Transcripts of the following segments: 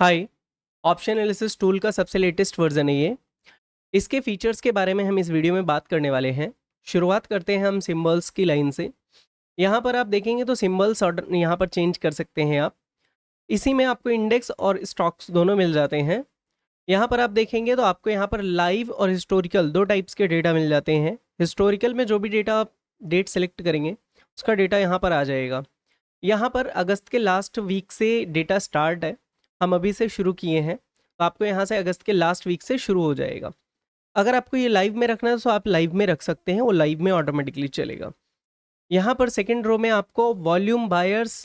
हाय। Option analysis tool का सबसे latest version है ये। इसके फीचर्स के बारे में हम इस वीडियो में बात करने वाले हैं। शुरुआत करते हैं हम सिंबल्स की लाइन से। यहाँ पर आप देखेंगे तो सिंबल्स ऑर्डर यहाँ पर चेंज कर सकते हैं आप। इसी में आपको इंडेक्स और स्टॉक्स दोनों मिल जाते हैं। यहाँ पर आप देखेंगे तो आपको यहाँ पर लाइव और हिस्टोरिकल दो टाइप्स के डेटा मिल जाते हैं। हिस्टोरिकल में जो भी डेटा आप डेट सेलेक्ट करेंगे उसका डेटा यहाँ पर आ जाएगा। यहाँ पर अगस्त के लास्ट वीक से डेटा स्टार्ट है, हम अभी से शुरू किए हैं, तो आपको यहाँ से अगस्त के लास्ट वीक से शुरू हो जाएगा। अगर आपको ये लाइव में रखना है तो आप लाइव में रख सकते हैं, वो लाइव में ऑटोमेटिकली चलेगा। यहाँ पर सेकेंड रो में आपको volume buyers,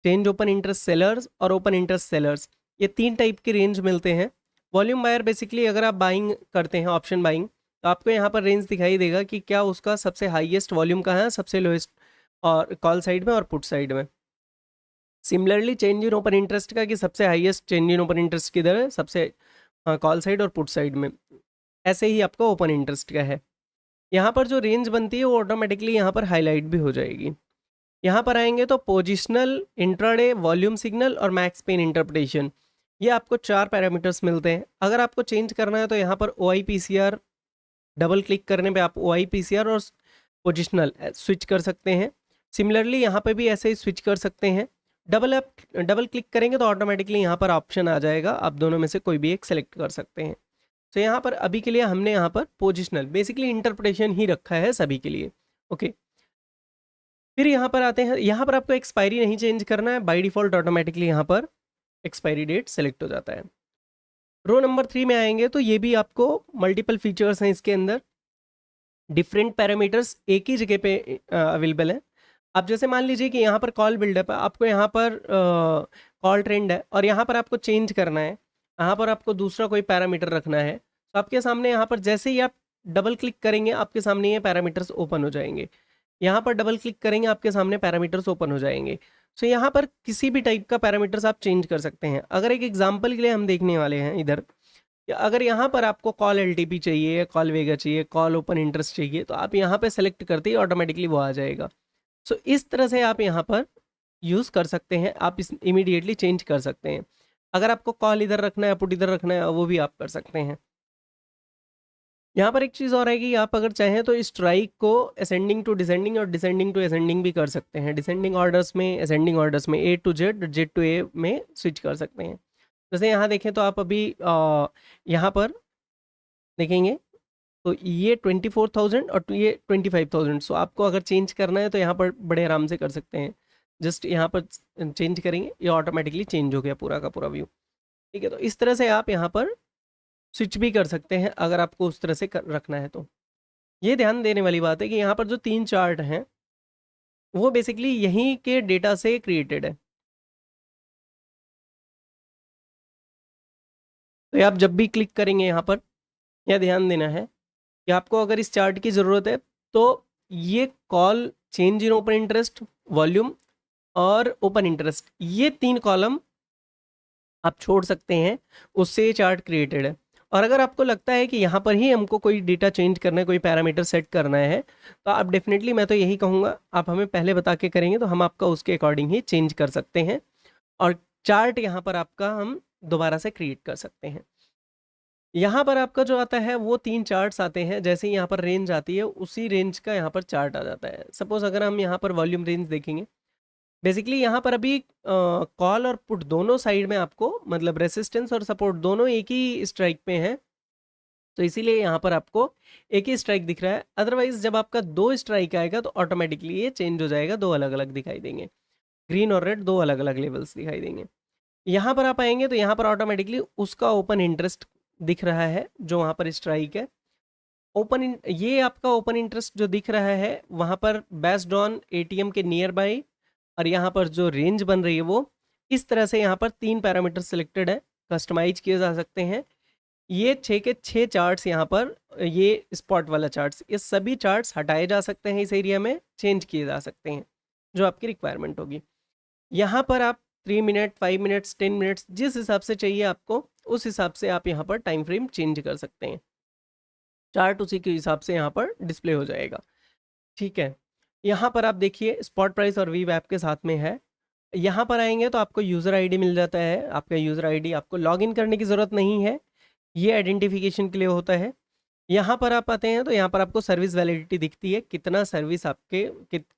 change open interest sellers और ओपन इंटरेस्ट सेलर्स, ये तीन टाइप के रेंज मिलते हैं। वॉल्यूम बायर बेसिकली अगर आप बाइंग करते हैं, ऑप्शन बाइंग, तो आपको यहाँ पर रेंज दिखाई देगा कि क्या उसका सबसे हाईएस्ट वॉल्यूम कहाँ है, सबसे लोएस्ट, और कॉल साइड में और पुट साइड में। Similarly change in open interest का कि सबसे highest change in open interest किधर है, सबसे कॉल साइड और पुट साइड में। ऐसे ही आपका ओपन इंटरेस्ट का है। यहाँ पर जो रेंज बनती है वो ऑटोमेटिकली यहाँ पर हाईलाइट भी हो जाएगी। यहाँ पर आएंगे तो पोजिशनल, इंट्राडे, वॉल्यूम सिग्नल और मैक्स पेन इंटरप्रिटेशन, ये आपको चार पैरामीटर्स मिलते हैं। अगर आपको चेंज करना है तो यहाँ पर OIPCR डबल क्लिक करने पे आप OIPCR और पोजिशनल स्विच कर सकते हैं। सिमिलरली यहाँ पे भी ऐसे ही स्विच कर सकते हैं। डबल क्लिक करेंगे तो ऑटोमेटिकली यहाँ पर ऑप्शन आ जाएगा, आप दोनों में से कोई भी एक सेलेक्ट कर सकते हैं। तो यहाँ पर अभी के लिए हमने यहाँ पर पोजिशनल बेसिकली इंटरप्रिटेशन ही रखा है सभी के लिए। ओके, फिर यहाँ पर आते हैं। यहाँ पर आपको एक्सपायरी नहीं चेंज करना है, बाय डिफ़ॉल्ट ऑटोमेटिकली यहाँ पर एक्सपायरी डेट सेलेक्ट हो जाता है। रो नंबर 3 में आएंगे तो ये भी आपको मल्टीपल फीचर्स हैं इसके अंदर। डिफरेंट पैरामीटर्स एक ही जगह पे अवेलेबल है। अब जैसे मान लीजिए कि यहाँ पर कॉल बिल्डअप है, आपको यहाँ पर कॉल ट्रेंड है और यहाँ पर आपको चेंज करना है, यहाँ पर आपको दूसरा कोई पैरामीटर रखना है, तो आपके सामने यहाँ पर जैसे ही आप डबल क्लिक करेंगे आपके सामने ये पैरामीटर्स ओपन हो जाएंगे। यहाँ पर डबल क्लिक करेंगे आपके सामने पैरामीटर्स ओपन हो जाएंगे। सो यहाँ पर किसी भी टाइप का पैरामीटर्स आप चेंज कर सकते हैं। अगर एक एग्जाम्पल के लिए हम देखने वाले हैं इधर, अगर यहाँ पर आपको कॉल LTP चाहिए, कॉल वेगा चाहिए, कॉल ओपन इंटरेस्ट चाहिए, तो आप यहाँ पे सेलेक्ट करते ही ऑटोमेटिकली वो आ जाएगा। सो इस तरह से आप यहाँ पर यूज़ कर सकते हैं, आप इस इमीडिएटली चेंज कर सकते हैं। अगर आपको कॉल इधर रखना है, पुट इधर रखना है, वो भी आप कर सकते हैं। यहाँ पर एक चीज़ और है कि आप अगर चाहें तो स्ट्राइक को असेंडिंग टू डिसेंडिंग और डिसेंडिंग टू असेंडिंग भी कर सकते हैं। डिसेंडिंग ऑर्डर्स में, असेंडिंग ऑर्डर्स में, A to Z, Z to A में स्विच कर सकते हैं। जैसे यहाँ देखें तो आप अभी यहाँ पर देखेंगे तो ये 24,000 और ये 25,000। सो आपको अगर चेंज करना है तो यहाँ पर बड़े आराम से कर सकते हैं। जस्ट यहाँ पर चेंज करेंगे, ये ऑटोमेटिकली चेंज हो गया पूरा का पूरा व्यू। ठीक है, तो इस तरह से आप यहाँ पर स्विच भी कर सकते हैं अगर आपको उस तरह से रखना है तो। ये ध्यान देने वाली बात है कि यहाँ पर जो तीन चार्ट हैं वो बेसिकली यहीं के डेटा से क्रिएटेड है। तो आप जब भी क्लिक करेंगे यहाँ पर, यह ध्यान देना है कि आपको अगर इस चार्ट की ज़रूरत है तो ये call, change in open interest, volume और ओपन इंटरेस्ट, ये तीन कॉलम आप छोड़ सकते हैं, उससे ये चार्ट क्रिएटेड है। और अगर आपको लगता है कि यहाँ पर ही हमको कोई डेटा चेंज करना है, कोई पैरामीटर सेट करना है, तो आप डेफिनेटली, मैं तो यही कहूँगा, आप हमें पहले बता के करेंगे तो हम आपका उसके अकॉर्डिंग ही चेंज कर सकते हैं और चार्ट यहाँ पर आपका हम दोबारा से क्रिएट कर सकते हैं। यहाँ पर आपका जो आता है वो तीन चार्ट्स आते हैं। जैसे ही यहाँ पर रेंज आती है उसी रेंज का यहाँ पर चार्ट आ जाता है। सपोज अगर हम यहाँ पर वॉल्यूम रेंज देखेंगे, बेसिकली यहाँ पर अभी कॉल और पुट दोनों साइड में आपको, मतलब रेसिस्टेंस और सपोर्ट दोनों एक ही स्ट्राइक पे हैं, तो इसीलिए यहाँ पर आपको एक ही स्ट्राइक दिख रहा है। अदरवाइज जब आपका दो स्ट्राइक आएगा तो ऑटोमेटिकली ये चेंज हो जाएगा, दो अलग अलग दिखाई देंगे। ग्रीन और रेड दो अलग अलग लेवल्स दिखाई देंगे। यहाँ पर आप आएंगे तो यहाँ पर ऑटोमेटिकली उसका ओपन इंटरेस्ट दिख रहा है जो वहाँ पर स्ट्राइक है। ये आपका ओपन इंटरेस्ट जो दिख रहा है वहाँ पर बेस्ड ऑन ATM के नियर बाई, और यहाँ पर जो रेंज बन रही है वो इस तरह से यहाँ पर तीन पैरामीटर सिलेक्टेड है, कस्टमाइज किए जा सकते हैं। ये 6 के 6 चार्ट्स यहाँ पर, ये स्पॉट वाला चार्ट्स, ये सभी चार्ट्स हटाए जा सकते हैं, इस एरिया में चेंज किए जा सकते हैं जो आपकी रिक्वायरमेंट होगी। यहाँ पर आप 3 मिनट, 5 मिनट्स, 10 मिनट्स, जिस हिसाब से चाहिए आपको उस हिसाब से आप यहाँ पर टाइम फ्रेम चेंज कर सकते हैं। चार्ट उसी के हिसाब से यहाँ पर डिस्प्ले हो जाएगा। ठीक है, यहाँ पर आप देखिए स्पॉट प्राइस और वी वैप के साथ में है। यहाँ पर आएंगे तो आपको यूज़र आईडी मिल जाता है। आपका यूज़र आईडी आपको लॉगिन करने की ज़रूरत नहीं है, ये आइडेंटिफिकेशन के लिए होता है। यहाँ पर आप आते हैं तो यहाँ पर आपको सर्विस वैलिडिटी दिखती है, कितना सर्विस आपके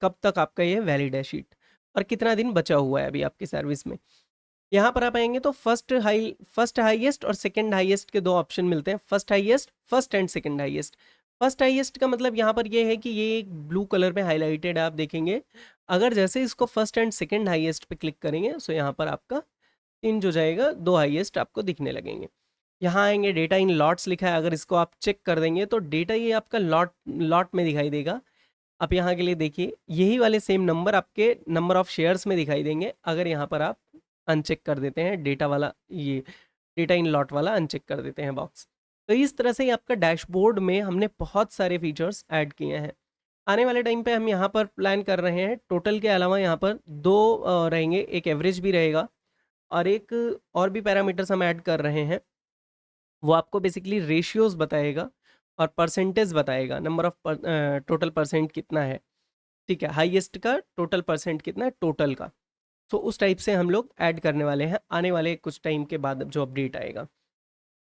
कब तक आपका ये वैलिड है शीट, और कितना दिन बचा हुआ है अभी आपकी सर्विस में। यहाँ पर आप आएंगे तो फर्स्ट हाईएस्ट और सेकंड हाईएस्ट के दो ऑप्शन मिलते हैं। First highest, first and second highest. First highest का मतलब यहाँ पर ये है कि ये एक ब्लू कलर में हाईलाइटेड है, आप देखेंगे। अगर जैसे इसको फर्स्ट एंड सेकंड हाईएस्ट पे क्लिक करेंगे तो यहाँ पर आपका चेंज हो जाएगा, दो हाईएस्ट आपको दिखने लगेंगे। यहाँ आएंगे, डेटा इन लॉट्स लिखा है, अगर इसको आप चेक कर देंगे तो डेटा ये आपका लॉट में दिखाई देगा। आप यहाँ के लिए देखिए, यही वाले सेम नंबर आपके नंबर ऑफ शेयर्स में दिखाई देंगे अगर यहाँ पर आप अनचेक कर देते हैं डेटा वाला, ये डेटा इन लॉट वाला अनचेक कर देते हैं बॉक्स। तो इस तरह से ही आपका डैशबोर्ड में हमने बहुत सारे फीचर्स ऐड किए हैं। आने वाले टाइम पे हम यहाँ पर प्लान कर रहे हैं, टोटल के अलावा यहाँ पर दो रहेंगे, एक एवरेज भी रहेगा और एक और भी पैरामीटर्स हम ऐड कर रहे हैं। वो आपको बेसिकली रेशियोज बताएगा और परसेंटेज बताएगा, नंबर ऑफ टोटल परसेंट कितना है, ठीक है, हाईएस्ट का टोटल परसेंट कितना है टोटल का। तो उस टाइप से हम लोग ऐड करने वाले हैं आने वाले कुछ टाइम के बाद जो अपडेट आएगा।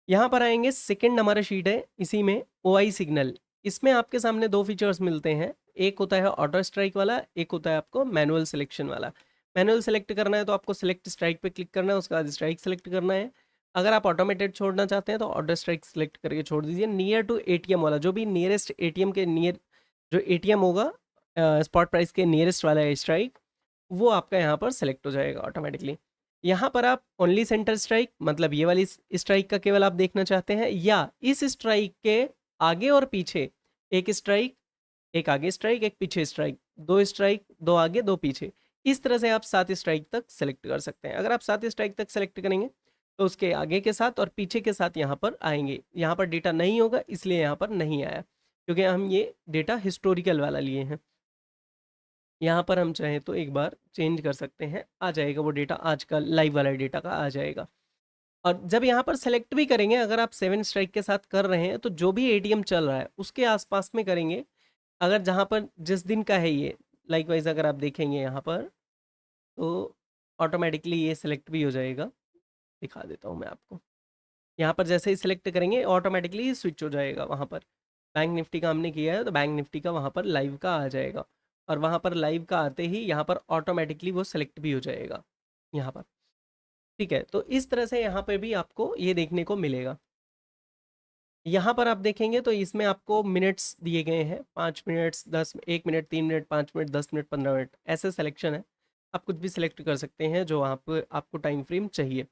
यहाँ पर आएंगे, सेकंड हमारा शीट है, इसी में ओआई सिग्नल। इसमें आपके सामने दो फीचर्स मिलते हैं, एक होता है ऑटो स्ट्राइक वाला, एक होता है आपको मैनुअल सिलेक्शन वाला। मैनुअल सेलेक्ट करना है तो आपको सिलेक्ट स्ट्राइक पे क्लिक करना है, उसके बाद स्ट्राइक सेलेक्ट करना है। अगर आप ऑटोमेटेड छोड़ना चाहते हैं तो ऑटो स्ट्राइक सेलेक्ट करके छोड़ दीजिए। नियर टू एटीएम वाला, जो भी नियरेस्ट एटीएम के नियर, जो एटीएम होगा स्पॉट प्राइस के नियरेस्ट वाला स्ट्राइक, वो आपका यहाँ पर सेलेक्ट हो जाएगा ऑटोमेटिकली। यहाँ पर आप ओनली सेंटर स्ट्राइक, मतलब ये वाली स्ट्राइक का केवल आप देखना चाहते हैं, या इस स्ट्राइक के आगे और पीछे एक स्ट्राइक, एक आगे स्ट्राइक, एक पीछे स्ट्राइक, दो स्ट्राइक, दो आगे दो पीछे, इस तरह से आप 7 स्ट्राइक तक सेलेक्ट कर सकते हैं। अगर आप 7 स्ट्राइक तक सेलेक्ट करेंगे तो उसके आगे के साथ और पीछे के साथ यहाँ पर आएंगे। यहाँ पर डेटा नहीं होगा इसलिए यहाँ पर नहीं आया, क्योंकि हम ये डेटा हिस्टोरिकल वाला लिए हैं। यहाँ पर हम चाहें तो एक बार चेंज कर सकते हैं, आ जाएगा वो डेटा, आज का लाइव वाला डेटा का आ जाएगा। और जब यहाँ पर सेलेक्ट भी करेंगे, अगर आप 7 स्ट्राइक के साथ कर रहे हैं तो जो भी एटीएम चल रहा है उसके आसपास में करेंगे। अगर जहाँ पर जिस दिन का है ये, लाइकवाइज अगर आप देखेंगे यहाँ पर तो ऑटोमेटिकली ये सिलेक्ट भी हो जाएगा। दिखा देता हूँ मैं आपको, यहाँ पर जैसे ही सिलेक्ट करेंगे ऑटोमेटिकली स्विच हो जाएगा। वहाँ पर बैंक निफ्टी का हमने किया है तो बैंक निफ्टी का वहाँ पर लाइव का आ जाएगा, और वहाँ पर लाइव का आते ही यहाँ पर ऑटोमेटिकली वो सिलेक्ट भी हो जाएगा यहाँ पर, ठीक है। तो इस तरह से यहाँ पे भी आपको ये देखने को मिलेगा। यहाँ पर आप देखेंगे तो इसमें आपको मिनट्स दिए गए हैं, 5 minutes, 10, 1 minute, 3 minute, 5 minute, 10 minute, 15 minute, ऐसे सिलेक्शन है। आप कुछ भी सिलेक्ट कर सकते हैं जो वहाँ पर आपको टाइम फ्रेम चाहिए।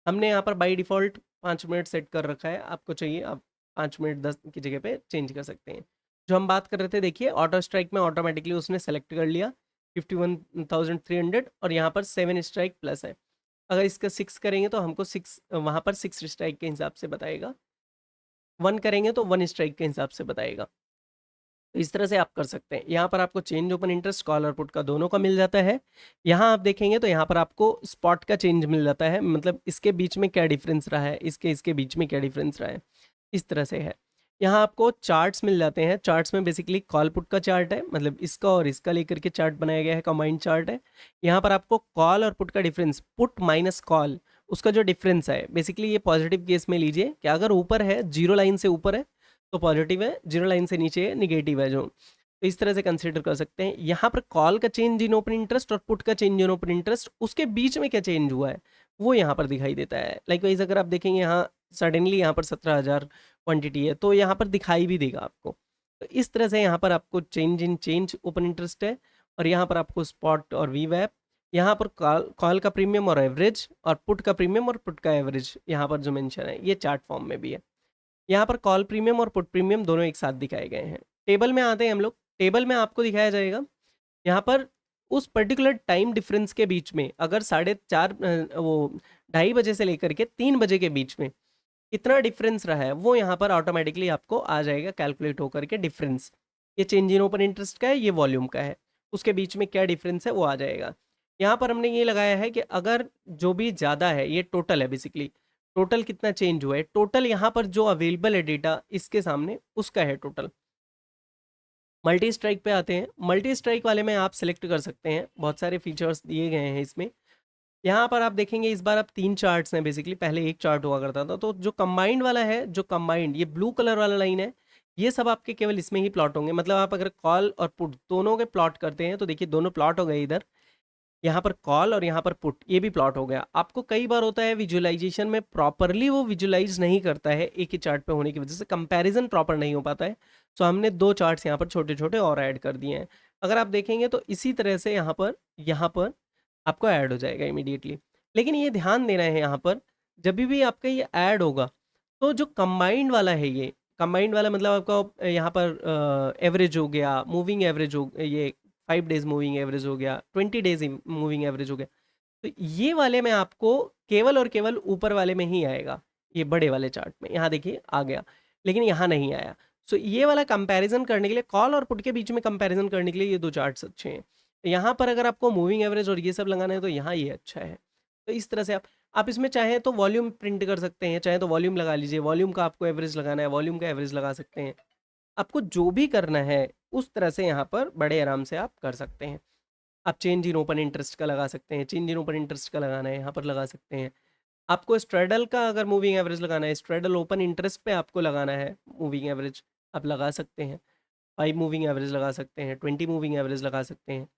हमने यहाँ पर बाय डिफ़ॉल्ट 5 मिनट सेट कर रखा है, आपको चाहिए आप 5 मिनट 10 की जगह पे चेंज कर सकते हैं। जो हम बात कर रहे थे, देखिए ऑटो स्ट्राइक में ऑटोमेटिकली उसने सेलेक्ट कर लिया 51,300, और यहाँ पर 7 स्ट्राइक प्लस है। अगर इसका 6 करेंगे तो हमको 6 वहाँ पर 6 स्ट्राइक के हिसाब से बताएगा, 1 करेंगे तो 1 स्ट्राइक के हिसाब से बताएगा। तो इस तरह से आप कर सकते हैं। यहाँ पर आपको चेंज ओपन इंटरेस्ट, कॉल और पुट का दोनों का मिल जाता है। यहाँ आप देखेंगे तो यहाँ पर आपको स्पॉट का चेंज मिल जाता है, मतलब इसके बीच में क्या डिफरेंस रहा है, इसके बीच में क्या डिफरेंस रहा है, इस तरह से है। यहाँ आपको चार्ट्स मिल जाते हैं। चार्ट्स में बेसिकली कॉल पुट का चार्ट है, मतलब इसका और इसका लेकर के चार्ट बनाया गया है, कंबाइंड चार्ट है। यहाँ पर आपको कॉल और पुट का डिफरेंस, पुट माइनस कॉल, उसका जो डिफरेंस है, बेसिकली ये पॉजिटिव केस में लीजिए कि अगर ऊपर है, जीरो लाइन से ऊपर है तो पॉजिटिव है, जीरो लाइन से नीचे है निगेटिव है जो, तो इस तरह से कंसीडर कर सकते हैं। यहाँ पर कॉल का चेंज इन ओपन इंटरेस्ट और पुट का चेंज इन ओपन इंटरेस्ट, उसके बीच में क्या चेंज हुआ है वो यहाँ पर दिखाई देता है। लाइकवाइज अगर आप देखेंगे यहाँ सडनली यहाँ पर 17,000 क्वांटिटी है तो यहाँ पर दिखाई भी देगा आपको। तो इस तरह से यहाँ पर आपको चेंज ओपन इंटरेस्ट है, और यहाँ पर आपको स्पॉट और वी वैप, यहाँ पर कॉल का प्रीमियम और एवरेज, और पुट का प्रीमियम और पुट का एवरेज यहाँ पर जो मेंशन है ये चार्ट फॉर्म में भी है। यहाँ पर कॉल प्रीमियम और पुट प्रीमियम दोनों एक साथ दिखाए गए हैं। टेबल में आते हैं हम लोग, टेबल में आपको दिखाया जाएगा यहाँ पर उस पर्टिकुलर टाइम डिफरेंस के बीच में, अगर 4:30 वो 2:30 बजे से लेकर के 3 बजे के बीच में कितना डिफरेंस रहा है वो यहाँ पर ऑटोमेटिकली आपको आ जाएगा कैलकुलेट होकर के डिफरेंस। ये चेंज इन ओपन इंटरेस्ट का है, ये वॉल्यूम का है, उसके बीच में क्या डिफरेंस है वो आ जाएगा। यहाँ पर हमने ये लगाया है कि अगर जो भी ज़्यादा है, ये टोटल है बेसिकली, टोटल कितना चेंज हुआ है, टोटल यहाँ पर जो अवेलेबल है डेटा इसके सामने उसका है टोटल। मल्टी स्ट्राइक पे आते हैं। मल्टी स्ट्राइक वाले में आप सेलेक्ट कर सकते हैं, बहुत सारे फीचर्स दिए गए हैं इसमें। यहाँ पर आप देखेंगे इस बार आप 3 चार्ट्स हैं बेसिकली, पहले एक चार्ट हुआ करता था। तो जो कंबाइंड वाला है, जो कंबाइंड ये ब्लू कलर वाला लाइन है, ये सब आपके केवल इसमें ही प्लॉट होंगे। मतलब आप अगर कॉल और पुट दोनों के प्लॉट करते हैं तो देखिए दोनों प्लॉट हो गए इधर, यहाँ पर कॉल और यहाँ पर पुट, ये भी प्लॉट हो गया। आपको कई बार होता है विजुअलाइजेशन में प्रॉपरली वो विजुअलाइज नहीं करता है एक ही चार्ट पे होने की वजह से, कंपैरिजन प्रॉपर नहीं हो पाता है। सो हमने 2 चार्ट्स यहाँ पर छोटे छोटे और ऐड कर दिए हैं। अगर आप देखेंगे तो इसी तरह से यहाँ पर आपको ऐड हो जाएगा इमीडिएटली। लेकिन ये ध्यान देना है यहाँ पर, जब भी आपका ये ऐड होगा तो जो कंबाइंड वाला है, ये कंबाइंड वाला मतलब आपका यहाँ पर एवरेज हो गया, मूविंग एवरेज हो, ये 5 डेज मूविंग एवरेज हो गया, 20 डेज मूविंग एवरेज हो गया। तो ये वाले में आपको केवल और केवल ऊपर वाले में ही आएगा, ये बड़े वाले चार्ट में। यहाँ देखिए आ गया, लेकिन यहाँ नहीं आया। सो ये वाला कंपैरिजन करने के लिए, कॉल और पुट के बीच में कंपैरिजन करने के लिए ये 2 चार्ट्स अच्छे हैं। यहाँ पर अगर आपको मूविंग एवरेज और ये सब लगाना है तो यहाँ ये अच्छा है। तो इस तरह से आप इसमें चाहें तो वॉल्यूम प्रिंट कर सकते हैं, चाहे तो वॉल्यूम लगा लीजिए, वॉल्यूम का आपको एवरेज लगाना है वॉल्यूम का एवरेज लगा सकते हैं। आपको जो भी करना है उस तरह से यहाँ पर बड़े आराम से आप कर सकते हैं। आप चेंज इन ओपन इंटरेस्ट का लगा सकते हैं, चेंज इन ओपन इंटरेस्ट का लगाना है यहाँ पर लगा सकते हैं। आपको स्ट्रेडल का अगर मूविंग एवरेज लगाना है, स्ट्रेडल ओपन इंटरेस्ट पे आपको लगाना है मूविंग एवरेज, आप लगा सकते हैं। 5 मूविंग एवरेज लगा सकते हैं, 20 मूविंग एवरेज लगा सकते हैं।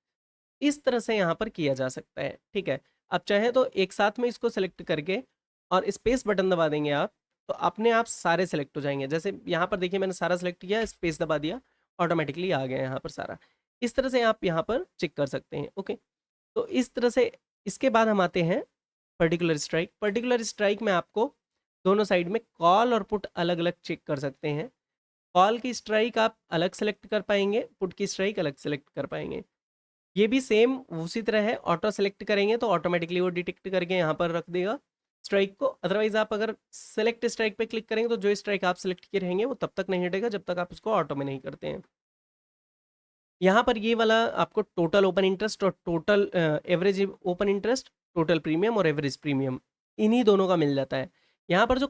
इस तरह से यहाँ पर किया जा सकता है, ठीक है। आप चाहें तो एक साथ में इसको सेलेक्ट करके और स्पेस बटन दबा देंगे आप, तो अपने आप सारे सेलेक्ट हो जाएंगे। जैसे यहाँ पर देखिए मैंने सारा सेलेक्ट किया, स्पेस दबा दिया, ऑटोमेटिकली आ गया यहाँ पर सारा। इस तरह से आप यहाँ पर चेक कर सकते हैं, ओके। तो इस तरह से इसके बाद हम आते हैं पर्टिकुलर स्ट्राइक। पर्टिकुलर स्ट्राइक में आपको दोनों साइड में कॉल और पुट अलग अलग चेक कर सकते हैं। कॉल की स्ट्राइक आप अलग सेलेक्ट कर पाएंगे, पुट की स्ट्राइक अलग सेलेक्ट कर पाएंगे। ये भी सेम उसी तरह है, ऑटो सेलेक्ट करेंगे तो ऑटोमेटिकली वो डिटेक्ट करके यहाँ पर रख देगा स्ट्राइक को। अदरवाइज आप अगर सेलेक्ट स्ट्राइक पे क्लिक करेंगे तो जो स्ट्राइक आप सेलेक्ट किए रहेंगे वो तब तक नहीं हटेगा जब तक आप उसको ऑटो में नहीं करते हैं। यहाँ पर ये वाला आपको टोटल ओपन इंटरेस्ट और total average open interest, total premium और एवरेज प्रीमियम, इन्हीं दोनों का मिल जाता है। यहाँ पर जो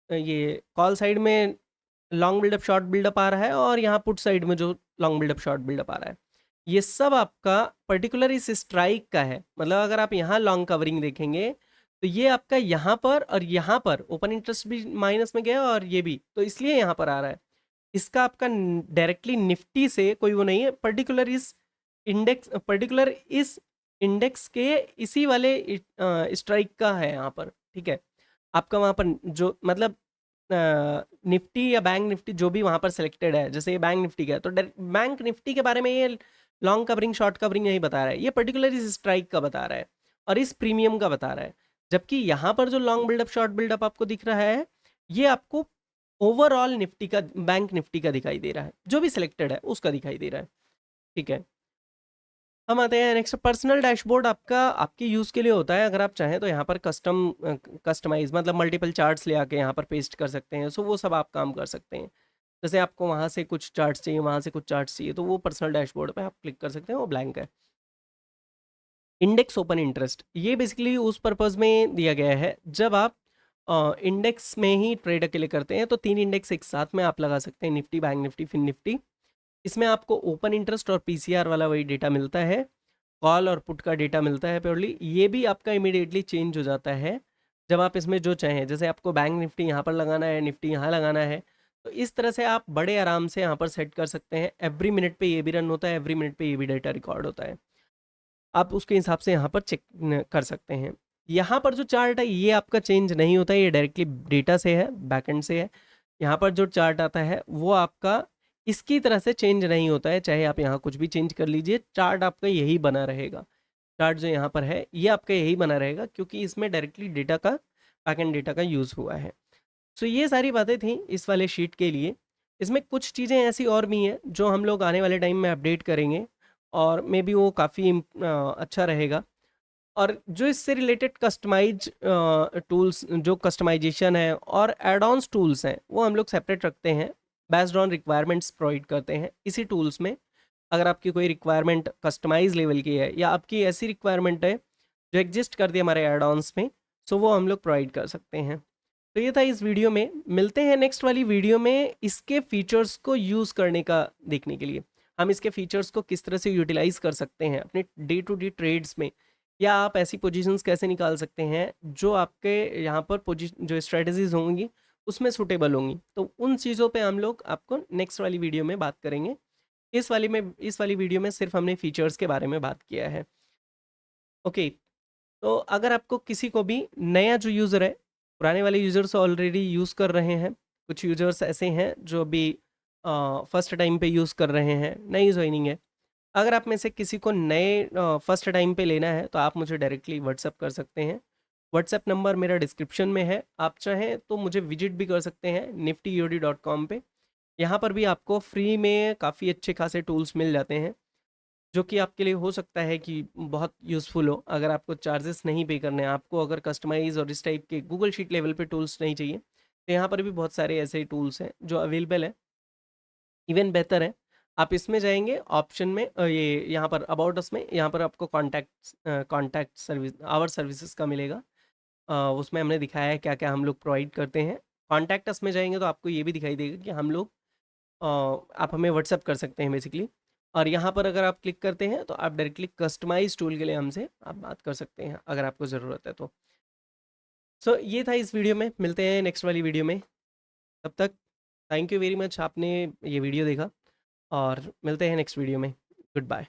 ये कॉल साइड में लॉन्ग बिल्डअप शॉर्ट बिल्डअप आ रहा है और यहाँ पुट साइड में जो लॉन्ग बिल्डअप शॉर्ट बिल्डअप आ रहा है, ये सब आपका पर्टिकुलर इस स्ट्राइक का है। मतलब अगर आप यहाँ लॉन्ग कवरिंग देखेंगे तो ये आपका यहाँ पर और यहाँ पर ओपन इंटरेस्ट भी माइनस में गया और ये भी, तो इसलिए यहाँ पर आ रहा है। इसका आपका डायरेक्टली निफ्टी से कोई वो नहीं है, पर्टिकुलर इस इंडेक्स के इसी वाले स्ट्राइक का है यहाँ पर, ठीक है। आपका वहाँ पर जो मतलब निफ्टी या बैंक निफ्टी जो भी वहाँ पर सिलेक्टेड है, जैसे ये बैंक निफ्टी का है तो बैंक निफ्टी के बारे में ये लॉन्ग कवरिंग शॉर्ट कवरिंग नहीं बता रहा है, ये पर्टिकुलर इस स्ट्राइक का बता रहा है और इस प्रीमियम का बता रहा है। जबकि यहाँ पर जो लॉन्ग बिल्डअप शॉर्ट बिल्डअप आपको दिख रहा है, ये आपको ओवरऑल निफ्टी का, बैंक निफ्टी का दिखाई दे रहा है, जो भी सिलेक्टेड है उसका दिखाई दे रहा है, ठीक है। हम आते हैं नेक्स्ट, पर्सनल डैशबोर्ड आपका आपके यूज़ के लिए होता है। अगर आप चाहें तो यहाँ पर कस्टमाइज मतलब मल्टीपल चार्ट्स ले आके यहाँ पर पेस्ट कर सकते हैं, सो वो सब आप काम कर सकते हैं। जैसे आपको वहाँ से कुछ चार्ट्स चाहिए, वहाँ से कुछ चार्ट्स चाहिए, तो वो पर्सनल डैशबोर्ड पे आप क्लिक कर सकते हैं, वो ब्लैंक है। इंडेक्स ओपन इंटरेस्ट, ये बेसिकली उस पर्पज़ में दिया गया है जब आप इंडेक्स में ही ट्रेड अकेले करते हैं तो 3 इंडेक्स एक साथ में आप लगा सकते हैं, Nifty, bank Nifty, fin Nifty. इसमें आपको ओपन इंटरेस्ट और पीसीआर वाला वही डेटा मिलता है, कॉल और पुट का डेटा मिलता है प्योरली। ये भी आपका इमीडिएटली चेंज हो जाता है जब आप इसमें जो चाहें, जैसे आपको बैंक निफ्टी यहाँ पर लगाना है, निफ्टी यहाँ लगाना है, तो इस तरह से आप बड़े आराम से यहाँ पर सेट कर सकते हैं। एवरी मिनट पे ये भी रन होता है, एवरी मिनट पे ये भी डेटा रिकॉर्ड होता है, आप उसके हिसाब से यहाँ पर चेक कर सकते हैं। यहाँ पर जो चार्ट है ये आपका चेंज नहीं होता है, ये डायरेक्टली डेटा से है, बैकएंड से है। यहाँ पर जो चार्ट आता है वो आपका इसकी तरह से चेंज नहीं होता है, चाहे आप यहाँ कुछ भी चेंज कर लीजिए, चार्ट आपका यही बना रहेगा। चार्ट जो यहाँ पर है ये आपका यही बना रहेगा क्योंकि इसमें डायरेक्टली डेटा का, बैकएंड डेटा का यूज़ हुआ है। सो ये सारी बातें थी इस वाले शीट के लिए। इसमें कुछ चीज़ें ऐसी और भी हैं जो हम लोग आने वाले टाइम में अपडेट करेंगे और मे बी वो काफ़ी अच्छा रहेगा। और जो इससे रिलेटेड कस्टमाइज टूल्स, जो कस्टमाइजेशन है और एड ऑन्स टूल्स हैं, वो हम लोग सेपरेट रखते हैं, बेस्ड ऑन रिक्वायरमेंट्स प्रोवाइड करते हैं इसी टूल्स में। अगर आपकी कोई रिक्वायरमेंट कस्टमाइज लेवल की है या आपकी ऐसी रिक्वायरमेंट है जो एग्जिस्ट करती है हमारे एड ऑन्स में, सो वो हम लोग प्रोवाइड कर सकते हैं। तो ये था इस वीडियो में। मिलते हैं नेक्स्ट वाली वीडियो में इसके फीचर्स को यूज़ करने का देखने के लिए। हम इसके फीचर्स को किस तरह से यूटिलाइज कर सकते हैं अपने डे टू डे ट्रेड्स में, या आप ऐसी पोजीशंस कैसे निकाल सकते हैं जो आपके यहाँ पर पोजीशन जो स्ट्रेटजीज होंगी उसमें सूटेबल होंगी। तो उन चीज़ों पे हम लोग आपको नेक्स्ट वाली वीडियो में बात करेंगे। इस वाली वीडियो में सिर्फ हमने फीचर्स के बारे में बात किया है। ओके, तो अगर आपको किसी को भी नया जो यूज़र है, पुराने वाले यूज़र्स ऑलरेडी यूज़ कर रहे हैं, कुछ यूज़र्स ऐसे हैं जो अभी फर्स्ट टाइम पे यूज़ कर रहे हैं, नई जॉइनिंग है। अगर आप में से किसी को नए फर्स्ट टाइम पे लेना है तो आप मुझे डायरेक्टली व्हाट्सअप कर सकते हैं। व्हाट्सएप नंबर मेरा डिस्क्रिप्शन में है, आप चाहें तो मुझे विजिट भी कर सकते हैं niftyod.com पे। यहाँ पर भी आपको फ्री में काफ़ी अच्छे खासे टूल्स मिल जाते हैं, जो कि आपके लिए हो सकता है कि बहुत यूज़फुल हो। अगर आपको चार्जेस नहीं पे करने हैं, आपको अगर कस्टमाइज़ और इस टाइप के गूगल शीट लेवल पे टूल्स नहीं चाहिए, तो यहाँ पर भी बहुत सारे ऐसे टूल्स हैं जो अवेलेबल है। इवन बेहतर है, आप इसमें जाएँगे ऑप्शन में ये यहाँ पर अबाउट अस में, यहाँ पर आपको कॉन्टैक्ट सर्विस आवर सर्विसेज़ का मिलेगा। उसमें हमने दिखाया है क्या-क्या हम लोग प्रोवाइड करते हैं। कॉन्टैक्ट अस में जाएँगे तो आपको ये भी दिखाई देगा कि हम लोग आप हमें व्हाट्सएप कर सकते हैं बेसिकली। और यहाँ पर अगर आप क्लिक करते हैं तो आप डायरेक्टली कस्टमाइज़ टूल के लिए हमसे आप बात कर सकते हैं, अगर आपको ज़रूरत है तो। सो ये था इस वीडियो में, मिलते हैं नेक्स्ट वाली वीडियो में। तब तक थैंक यू वेरी मच, आपने ये वीडियो देखा, और मिलते हैं नेक्स्ट वीडियो में। Good bye.